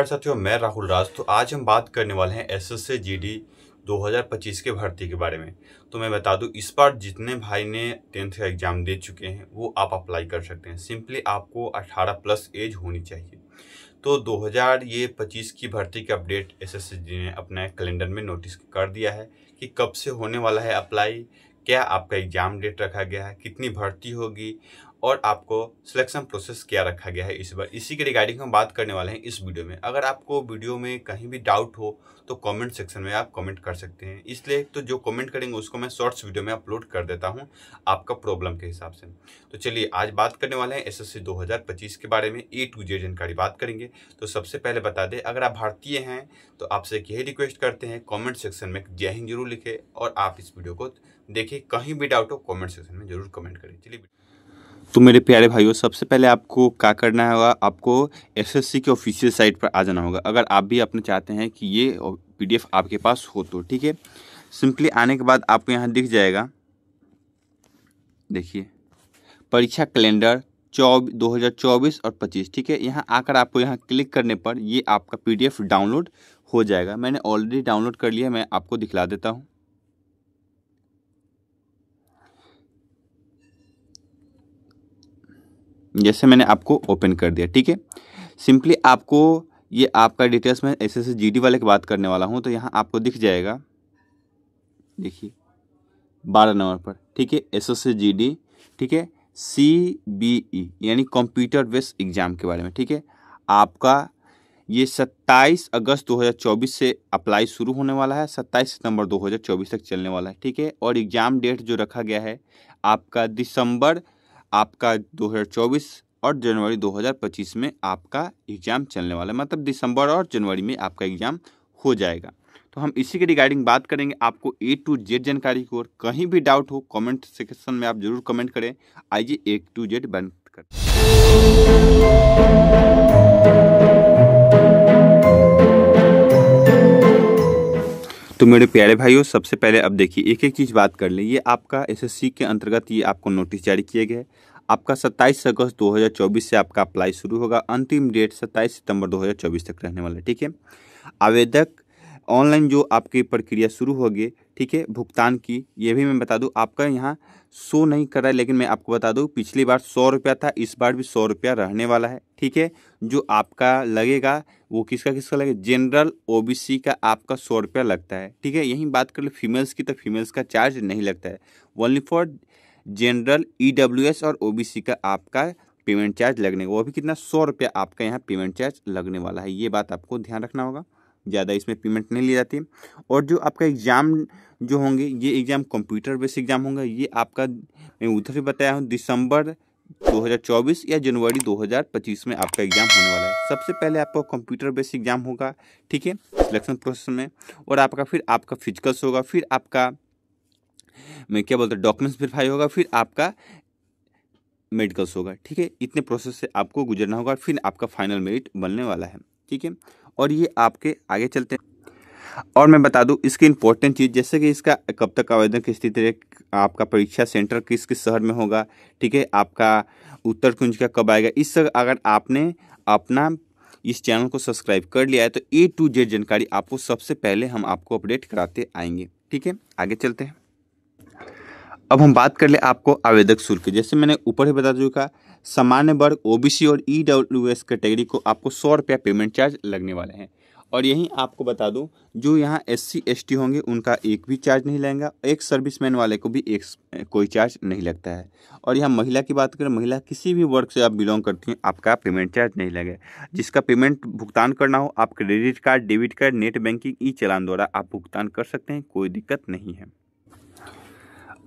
प्यारे साथियों, मैं राहुल राज। तो आज हम बात करने वाले हैं एसएससी जीडी 2025 के भर्ती के बारे में। तो मैं बता दूं, इस बार जितने भाई ने 10th का एग्जाम दे चुके हैं वो आप अप्लाई कर सकते हैं। सिंपली आपको 18 प्लस एज होनी चाहिए। तो 2025 की भर्ती के अपडेट एसएससी जी ने अपने कैलेंडर में नोटिस कर दिया है कि कब से होने वाला है अप्लाई, क्या आपका एग्जाम डेट रखा गया है, कितनी भर्ती होगी और आपको सिलेक्शन प्रोसेस क्या रखा गया है इस बार। इसी के रिगार्डिंग हम बात करने वाले हैं इस वीडियो में। अगर आपको वीडियो में कहीं भी डाउट हो तो कमेंट सेक्शन में आप कमेंट कर सकते हैं। इसलिए तो जो कमेंट करेंगे उसको मैं शॉर्ट्स वीडियो में अपलोड कर देता हूं आपका प्रॉब्लम के हिसाब से। तो चलिए आज बात करने वाले हैं एसएससी 2025 के बारे में, A to Z जानकारी बात करेंगे। तो सबसे पहले बता दें, अगर आप भारतीय हैं तो आपसे एक यही रिक्वेस्ट करते हैं, कमेंट सेक्शन में जय हिंद जरूर लिखें और आप इस वीडियो को देखिए। कहीं भी डाउट हो कमेंट सेक्शन में जरूर कमेंट करें। चलिए, तो मेरे प्यारे भाइयों, सबसे पहले आपको क्या करना होगा, आपको एसएससी के ऑफिशियल साइट पर आ जाना होगा। अगर आप भी अपने चाहते हैं कि ये पीडीएफ आपके पास हो तो ठीक है। सिंपली आने के बाद आपको यहाँ दिख जाएगा, देखिए परीक्षा कैलेंडर 2024 और 25, ठीक है। यहाँ आकर आपको यहाँ क्लिक करने पर ये आपका पीडीएफ डाउनलोड हो जाएगा। मैंने ऑलरेडी डाउनलोड कर लिया, मैं आपको दिखला देता हूँ। जैसे मैंने आपको ओपन कर दिया, ठीक है। सिंपली आपको ये आपका डिटेल्स में एसएससी जीडी वाले की बात करने वाला हूँ, तो यहाँ आपको दिख जाएगा, देखिए 12 नंबर पर, ठीक है, एसएससी जीडी, ठीक है, CBE यानी कंप्यूटर बेस्ड एग्जाम के बारे में, ठीक है। आपका ये 27 अगस्त 2024 से अप्लाई शुरू होने वाला है, 27 सितंबर 2024 तक चलने वाला है, ठीक है। और एग्ज़ाम डेट जो रखा गया है आपका दिसंबर आपका 2024 और जनवरी 2025 में आपका एग्ज़ाम चलने वाला है। मतलब दिसंबर और जनवरी में आपका एग्ज़ाम हो जाएगा। तो हम इसी के रिगार्डिंग बात करेंगे। आपको A to Z जानकारी की ओर कहीं भी डाउट हो कमेंट सेक्शन में आप जरूर कमेंट करें। आइए A to Z बंद कर। तो मेरे प्यारे भाइयों, सबसे पहले अब देखिए एक एक चीज़ बात कर लें। ये आपका एसएससी के अंतर्गत ये आपको नोटिस जारी किया गया है। आपका 27 अगस्त 2024 से आपका अप्लाई शुरू होगा। अंतिम डेट 27 सितंबर 2024 तक रहने वाला है, ठीक है। आवेदक ऑनलाइन जो आपकी प्रक्रिया शुरू होगी, ठीक है, भुगतान की, ये भी मैं बता दूं, आपका यहाँ शो नहीं कर रहा है, लेकिन मैं आपको बता दूं पिछली बार 100 रुपया था, इस बार भी 100 रुपया रहने वाला है, ठीक है। जो आपका लगेगा वो किसका किसका लगेगा, जनरल ओबीसी का आपका 100 रुपया लगता है, ठीक है। यहीं बात कर ले फीमेल्स की, तो फीमेल्स का चार्ज नहीं लगता है। ओनली फॉर जनरल ईडब्ल्यूएस और ओबीसी का आपका पेमेंट चार्ज लगने का, वो भी कितना, 100 रुपया आपका यहाँ पेमेंट चार्ज लगने वाला है। ये बात आपको ध्यान रखना होगा, ज़्यादा इसमें पेमेंट नहीं ली जाती। और जो आपका एग्ज़ाम जो होंगे, ये एग्ज़ाम कंप्यूटर बेस्ड एग्ज़ाम होंगे। ये आपका मैं उधर भी बताया हूँ, दिसंबर 2024 या जनवरी 2025 में आपका एग्ज़ाम होने वाला है। सबसे पहले आपका कंप्यूटर बेस्ड एग्ज़ाम होगा, ठीक है, सिलेक्शन प्रोसेस में। और आपका फिर आपका फिजिकल्स होगा, फिर आपका मैं क्या बोलता हूँ डॉक्यूमेंट्स वेरीफाई होगा, फिर आपका मेडिकल्स होगा, ठीक है। इतने प्रोसेस से आपको गुजरना होगा, फिर आपका फाइनल मेरिट बनने वाला है, ठीक है। और ये आपके आगे चलते हैं। और मैं बता दूं इसकी इंपॉर्टेंट चीज़, जैसे कि इसका कब तक आवेदन की स्थिति है, आपका परीक्षा सेंटर किस किस शहर में होगा, ठीक है, आपका उत्तर कुंज का कब आएगा। इस अगर आपने अपना इस चैनल को सब्सक्राइब कर लिया है तो A to Z जानकारी आपको सबसे पहले हम आपको अपडेट कराते आएंगे, ठीक है। आगे चलते हैं। अब हम बात कर ले आपको आवेदक शुल्क। जैसे मैंने ऊपर ही बता चुका, सामान्य वर्ग ओबीसी और ईडब्ल्यूएस कैटेगरी को आपको 100 रुपया पेमेंट चार्ज लगने वाले हैं। और यहीं आपको बता दूं, जो यहाँ SC ST होंगे उनका एक भी चार्ज नहीं लगेगा। एक सर्विसमैन वाले को भी कोई चार्ज नहीं लगता है। और यहाँ महिला की बात करें, महिला किसी भी वर्ग से आप बिलोंग करती हैं, आपका पेमेंट चार्ज नहीं लगेगा। जिसका पेमेंट भुगतान करना हो, आप credit card, debit card, net banking, e challan द्वारा आप भुगतान कर सकते हैं, कोई दिक्कत नहीं है।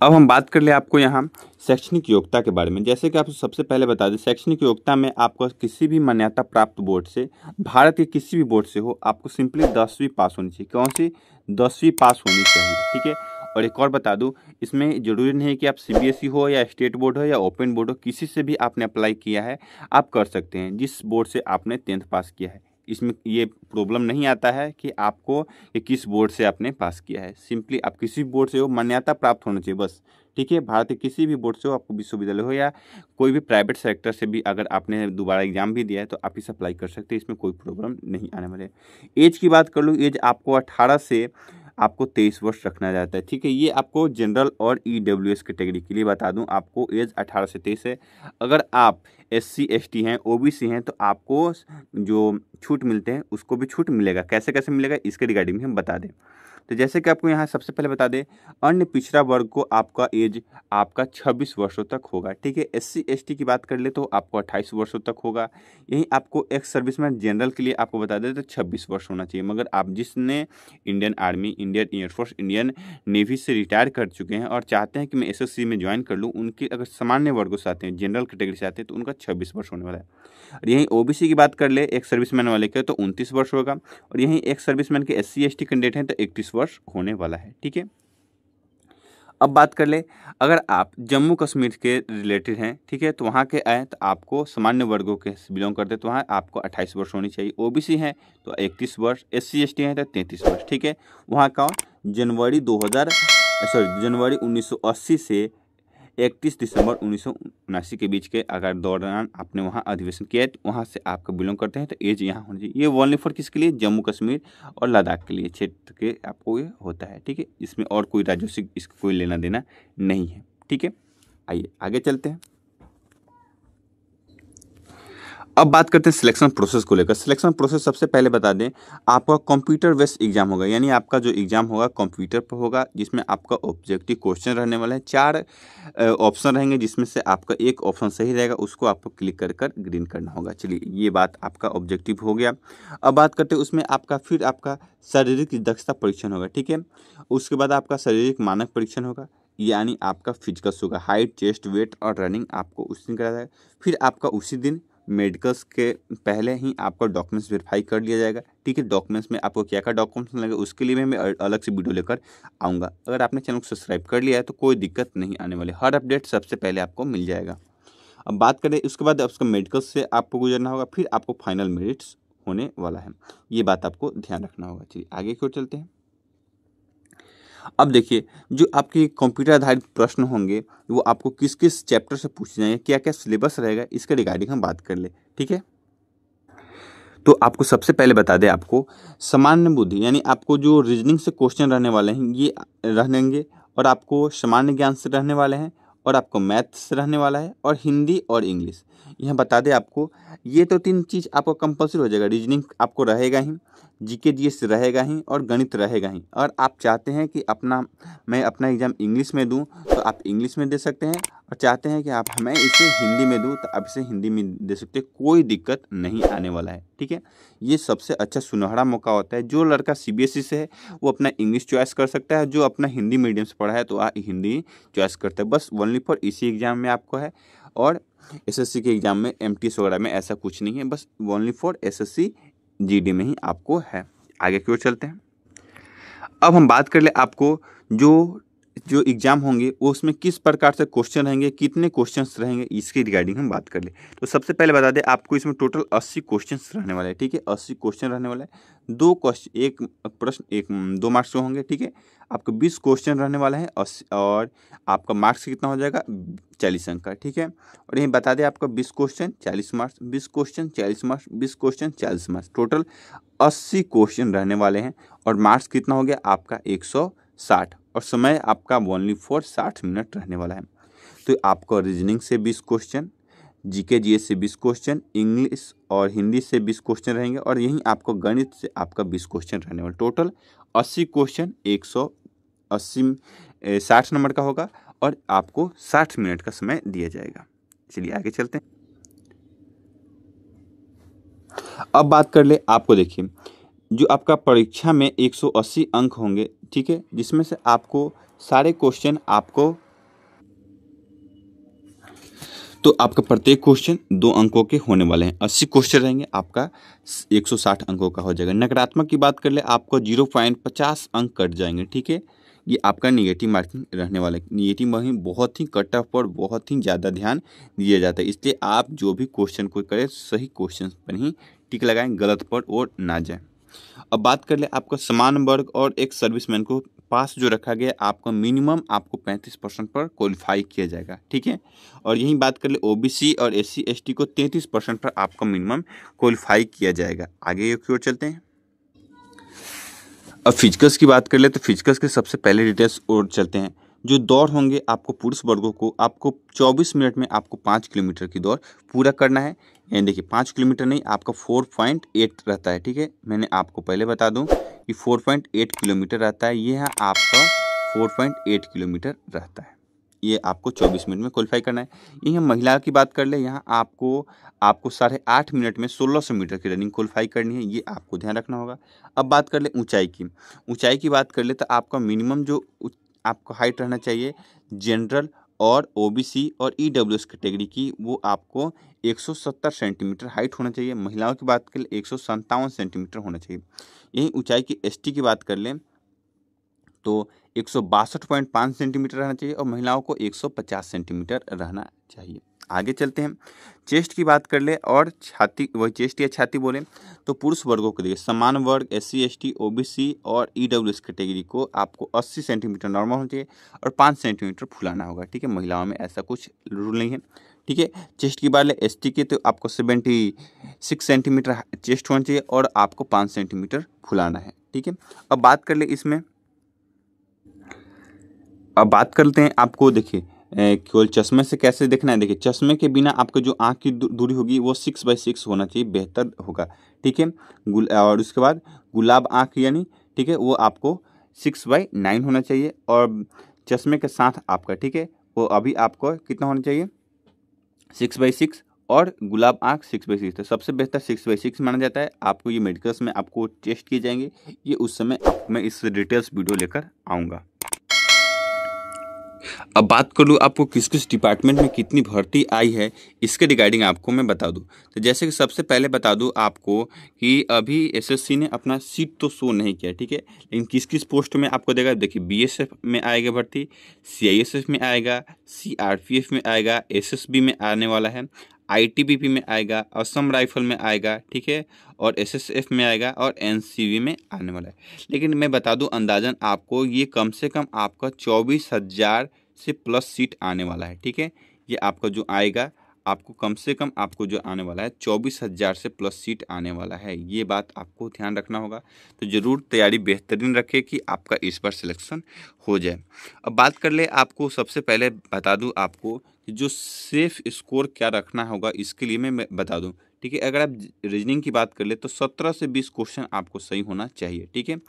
अब हम बात कर ले आपको यहाँ शैक्षणिक योग्यता के बारे में। जैसे कि आपको सबसे पहले बता दें, शैक्षणिक योग्यता में आपको किसी भी मान्यता प्राप्त बोर्ड से, भारत के किसी भी बोर्ड से हो, आपको सिंपली 10वीं पास होनी चाहिए। कौन सी, 10वीं पास होनी चाहिए, ठीक है। और एक और बता दूं, इसमें जरूरी नहीं है कि आप CBSE हो या स्टेट बोर्ड हो या ओपन बोर्ड हो, किसी से भी आपने अप्लाई किया है आप कर सकते हैं, जिस बोर्ड से आपने 10th पास किया है। इसमें ये प्रॉब्लम नहीं आता है कि आपको कि किस बोर्ड से आपने पास किया है। सिंपली आप किसी बोर्ड से हो, मान्यता प्राप्त होना चाहिए बस, ठीक है। भारत के किसी भी बोर्ड से हो, आपको विश्वविद्यालय हो या कोई भी प्राइवेट सेक्टर से भी अगर आपने दोबारा एग्जाम भी दिया है तो आप इसे अप्लाई कर सकते हैं, इसमें कोई प्रॉब्लम नहीं आने वाले। एज की बात कर लूँ, एज आपको 18 से आपको 23 वर्ष रखना जाता है, ठीक है। ये आपको जनरल और EWS कैटेगरी के लिए बता दूं, आपको एज 18 से 23 है। अगर आप SC ST हैं, OBC हैं, तो आपको जो छूट मिलते हैं उसको भी छूट मिलेगा। कैसे कैसे मिलेगा इसके रिगार्डिंग में हम बता दें। तो जैसे कि आपको यहाँ सबसे पहले बता दें, अन्य पिछड़ा वर्ग को आपका एज आपका 26 वर्षों तक होगा, ठीक है। SC ST की बात कर ले तो आपको 28 वर्षों तक होगा। यहीं आपको एक्स सर्विसमैन जनरल के लिए आपको बता दें तो 26 वर्ष होना चाहिए। मगर आप जिसने Indian army, Indian air force, Indian navy से रिटायर कर चुके हैं और चाहते हैं कि मैं SSC में ज्वाइन कर लूँ, उनकी अगर सामान्य वर्गों से आते हैं, जनरल कैटेगरी से आते हैं, तो उनका 26 वर्ष होने वाला है। और यहीं OBC की बात कर ले एक सर्विसमैन वाले के तो 29 वर्ष होगा। और यहीं एक सर्विसमैन के SC ST कैंडिडेट हैं तो 31 वर्ष होने वाला है, ठीक है। अब बात कर ले, अगर आप जम्मू कश्मीर के रिलेटेड हैं, ठीक है, तो वहाँ के आए तो आपको सामान्य वर्गों के बिलोंग करते तो वहाँ आपको 28 वर्ष होनी चाहिए। OBC हैं तो 31 वर्ष, SC ST हैं तो 33 वर्ष, ठीक है। वहाँ का जनवरी 1980 से 31 दिसंबर 1979 के बीच के अगर दौरान आपने वहाँ अधिवेशन किया है तो वहाँ से आपका बिलोंग करते हैं तो एज यहाँ होनी चाहिए। ये ओनली फॉर किसके लिए? जम्मू कश्मीर और लद्दाख के लिए क्षेत्र के आपको ये होता है, ठीक है। इसमें और कोई राज्यों से इसका कोई लेना देना नहीं है, ठीक है। आइए आगे चलते हैं। अब बात करते हैं सिलेक्शन प्रोसेस को लेकर। सिलेक्शन प्रोसेस सबसे पहले बता दें, आपका कंप्यूटर बेस्ड एग्जाम होगा, यानी आपका जो एग्जाम होगा कंप्यूटर पर होगा, जिसमें आपका ऑब्जेक्टिव क्वेश्चन रहने वाला है। 4 ऑप्शन रहेंगे जिसमें से आपका एक ऑप्शन सही रहेगा, उसको आपको क्लिक कर कर ग्रीन करना होगा। चलिए ये बात आपका ऑब्जेक्टिव हो गया। अब बात करते हैं उसमें फिर आपका शारीरिक दक्षता परीक्षण होगा, ठीक है। उसके बाद आपका शारीरिक मानक परीक्षण होगा, यानी आपका फिजिकल्स होगा, हाइट, चेस्ट, वेट और रनिंग आपको उस दिन कराया जाएगा। फिर आपका उसी दिन मेडिकल्स के पहले ही आपका डॉक्यूमेंट्स वेरीफाई कर लिया जाएगा, ठीक है। डॉक्यूमेंट्स में आपको क्या क्या डॉक्यूमेंट्स लगेगा उसके लिए मैं अलग से वीडियो लेकर आऊँगा। अगर आपने चैनल को सब्सक्राइब कर लिया है तो कोई दिक्कत नहीं आने वाली, हर अपडेट सबसे पहले आपको मिल जाएगा। अब बात करें उसके बाद उसका मेडिकल्स से आपको गुजरना होगा, फिर आपको फाइनल मेरिट्स होने वाला है, ये बात आपको ध्यान रखना होगा। चलिए आगे की ओर चलते हैं। अब देखिए, जो आपके कंप्यूटर आधारित प्रश्न होंगे वो आपको किस किस चैप्टर से पूछे जाएंगे, क्या क्या सिलेबस रहेगा, इसके रिगार्डिंग हम बात कर ले, ठीक है। तो आपको सबसे पहले बता दें, आपको सामान्य बुद्धि यानी आपको जो रीजनिंग से क्वेश्चन रहने वाले हैं ये रहेंगे, और आपको सामान्य ज्ञान से रहने वाले हैं, और आपको मैथ से रहने वाला है, और हिंदी और इंग्लिश। यहाँ बता दें आपको ये तो 3 चीज़ आपको कंपल्सरी हो जाएगा। रीजनिंग आपको रहेगा ही, GK GS रहेगा ही, और गणित रहेगा ही। और आप चाहते हैं कि मैं अपना एग्जाम इंग्लिश में दूं तो आप इंग्लिश में दे सकते हैं, और चाहते हैं कि मैं इसे हिंदी में दूं तो आप इसे हिंदी में दे सकते हैं, कोई दिक्कत नहीं आने वाला है, ठीक है। ये सबसे अच्छा सुनहरा मौका होता है। जो लड़का CBSE से है वो अपना इंग्लिश चॉइस कर सकता है, जो अपना हिंदी मीडियम से पढ़ा है तो हिंदी चॉइस करता है। बस ओनली फॉर इसी एग्जाम में आपको है, और SSC के एग्जाम में MTS वगैरह में ऐसा कुछ नहीं है, बस ओनली फॉर SSC GD में ही आपको है। आगे की ओर चलते हैं। अब हम बात कर ले आपको जो एग्जाम होंगे वो उसमें किस प्रकार से क्वेश्चन रहेंगे, कितने क्वेश्चंस रहेंगे, इसके रिगार्डिंग हम बात कर ले। तो सबसे पहले बता दें आपको इसमें टोटल 80 क्वेश्चंस रहने वाले हैं, ठीक है। 80 क्वेश्चन रहने वाले हैं। 2 मार्क्स के होंगे, ठीक है। आपको 20 क्वेश्चन रहने वाला है, और आपका मार्क्स कितना हो जाएगा 40 अंक का, ठीक है। और यही बता दें आपका 20 question 40 marks, 20 question 40 marks, 20 question 40 marks, total 80 question रहने वाले हैं। और मार्क्स कितना हो गया आपका 160, और समय आपका ओनली फॉर 60 मिनट रहने वाला है। तो आपको रीजनिंग से 20 क्वेश्चन, GK GS से 20 क्वेश्चन, इंग्लिश और हिंदी से 20 क्वेश्चन रहेंगे, और यहीं आपको गणित से आपका 20 क्वेश्चन रहने वाला। टोटल 80 क्वेश्चन 60 नंबर का होगा, और आपको 60 मिनट का समय दिया जाएगा। चलिए आगे चलते हैं। अब बात कर ले आपको, देखिए जो आपका परीक्षा में 180 अंक होंगे, ठीक है, जिसमें से आपको सारे क्वेश्चन तो आपका प्रत्येक क्वेश्चन 2 अंकों के होने वाले हैं। 80 क्वेश्चन रहेंगे, आपका 160 अंकों का हो जाएगा। नकारात्मक की बात कर ले आपको 0.50 अंक कट जाएंगे, ठीक है। ये आपका निगेटिव मार्किंग रहने वाला है। निगेटिव मार्किंग बहुत ही कट ऑफ पर बहुत ही ज़्यादा ध्यान दिया जाता है, इसलिए आप जो भी क्वेश्चन को करें सही क्वेश्चन पर ही टिक लगाएं, गलत पर और ना जाए। अब बात कर ले आपका समान वर्ग और एक सर्विसमैन को पास जो रखा गया आपका मिनिमम आपको 35% पर क्वालिफाई किया जाएगा, ठीक है। और यही बात कर ले ओबीसी और एससी एसटी को 33% पर आपका मिनिमम क्वालिफाई किया जाएगा। आगे एक और चलते हैं। अब फिजिकल्स की बात कर ले तो फिजिकल्स के सबसे पहले डिटेल्स और चलते हैं। जो दौड़ होंगे आपको पुरुष वर्गों को आपको 24 मिनट में आपको 5 किलोमीटर की दौड़ पूरा करना है। यानी देखिए 5 किलोमीटर नहीं, आपका 4.8 रहता है, ठीक है। मैंने आपको पहले बता दूं कि 4.8 किलोमीटर रहता है, ये है आपका 4.8 किलोमीटर रहता है। ये आपको 24 मिनट में क्वालिफाई करना है। यही हम महिला की बात कर ले, यहाँ आपको 8.5 मिनट में 1600 मीटर की रनिंग क्वालिफाई करनी है, ये आपको ध्यान रखना होगा। अब बात कर ले ऊंचाई की। ऊंचाई की बात कर ले तो आपका मिनिमम जो आपको हाइट रहना चाहिए जनरल और ओबीसी और ईडब्ल्यूएस कैटेगरी की, वो आपको 170 सेंटीमीटर हाइट होना चाहिए। महिलाओं की बात कर ले 157 सेंटीमीटर होना चाहिए। यही ऊंचाई की एसटी की बात कर लें तो 162.5 सेंटीमीटर रहना चाहिए और महिलाओं को 150 सेंटीमीटर रहना चाहिए। आगे चलते हैं। चेस्ट की बात कर ले और छाती, वही चेस्ट या छाती बोले तो पुरुष वर्गों के लिए समान वर्ग एससी एसटी ओबीसी और ईडब्ल्यूएस कैटेगरी को आपको 80 सेंटीमीटर नॉर्मल होना चाहिए और 5 सेंटीमीटर फुलाना होगा, ठीक है। महिलाओं में ऐसा कुछ रूल नहीं है, ठीक है। चेस्ट की बात ले एसटी के तो आपको 76 सेंटीमीटर चेस्ट होना चाहिए और आपको 5 सेंटीमीटर फुलाना है, ठीक है। अब बात करते हैं आपको देखिए केवल चश्मे से कैसे देखना है। देखिए चश्मे के बिना आपका जो आँख की दूरी होगी वो 6/6 होना चाहिए, बेहतर होगा, ठीक है। और उसके बाद गुलाब आँख यानी, ठीक है, वो आपको 6/9 होना चाहिए और चश्मे के साथ आपका, ठीक है, वो अभी आपको कितना होना चाहिए 6/6 और गुलाब आँख 6/6। तो सबसे बेहतर 6/6 माना जाता है। आपको ये मेडिकल्स में आपको टेस्ट किए जाएंगे, ये उस समय मैं इस डिटेल्स वीडियो लेकर आऊँगा। अब बात कर लूँ आपको किस किस डिपार्टमेंट में कितनी भर्ती आई है, इसके रिगार्डिंग आपको मैं बता दूं। तो जैसे कि सबसे पहले बता दूं आपको कि अभी एसएससी ने अपना सीट तो शो नहीं किया, ठीक है, लेकिन किस किस पोस्ट में आपको देगा। देखिए बीएसएफ में आएगा भर्ती, सीआईएसएफ में आएगा, सीआरपीएफ में आएगा, एसएसबी में आने वाला है, आईटीबीपी में आएगा, असम राइफल में आएगा, ठीक है, और एसएसएफ में आएगा और एनसीबी में आने वाला है। लेकिन मैं बता दूं अंदाजन आपको ये कम से कम आपका 24,000 से प्लस सीट आने वाला है, ठीक है। ये आपका जो आएगा आपको कम से कम आपको जो आने वाला है 24,000 से प्लस सीट आने वाला है, ये बात आपको ध्यान रखना होगा। तो ज़रूर तैयारी बेहतरीन रखें कि आपका इस बार सिलेक्शन हो जाए। अब बात कर ले आपको सबसे पहले बता दूं आपको कि जो सेफ स्कोर क्या रखना होगा, इसके लिए मैं बता दूं, ठीक है। अगर आप रीजनिंग की बात कर ले तो 17 से 20 क्वेश्चन आपको सही होना चाहिए, ठीक है।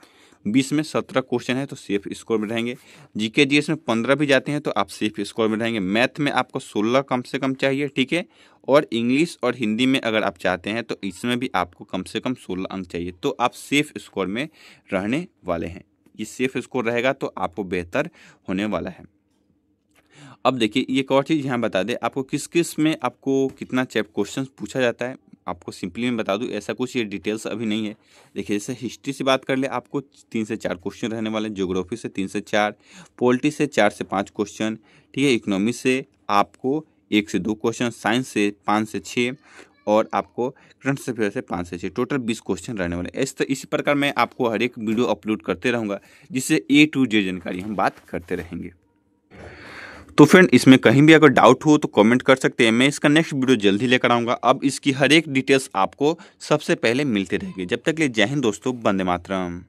20 में 17 क्वेश्चन है तो सेफ स्कोर में रहेंगे। जीके जीएस में 15 भी जाते हैं तो आप सेफ स्कोर में रहेंगे। मैथ में आपको 16 कम से कम चाहिए, ठीक है। और इंग्लिश और हिंदी में अगर आप चाहते हैं तो इसमें भी आपको कम से कम 16 अंक चाहिए, तो आप सेफ स्कोर में रहने वाले हैं। ये सेफ स्कोर रहेगा तो आपको बेहतर होने वाला है। अब देखिए एक और चीज़ यहाँ बता दें आपको किस किस में आपको कितना क्वेश्चन पूछा जाता है। आपको सिंपली मैं बता दूं ऐसा कुछ ये डिटेल्स अभी नहीं है। देखिए जैसे हिस्ट्री से बात कर ले आपको 3 से 4 क्वेश्चन रहने वाले हैं, ज्योग्राफी से 3 से 4, पॉलिटी से 4 से 5 क्वेश्चन, ठीक है, इकोनॉमी से आपको 1 से 2 क्वेश्चन, साइंस से 5 से 6 और आपको करंट अफेयर से 5 से 6, टोटल 20 क्वेश्चन रहने वाले हैं। इसी प्रकार मैं आपको हर एक वीडियो अपलोड करते रहूँगा जिससे A to Z जानकारी हम बात करते रहेंगे। तो फ्रेंड इसमें कहीं भी अगर डाउट हो तो कमेंट कर सकते हैं, मैं इसका नेक्स्ट वीडियो जल्दी लेकर आऊँगा। अब इसकी हर एक डिटेल्स आपको सबसे पहले मिलते रहेगी। जब तक के लिए जय हिंद दोस्तों, वंदे मातरम।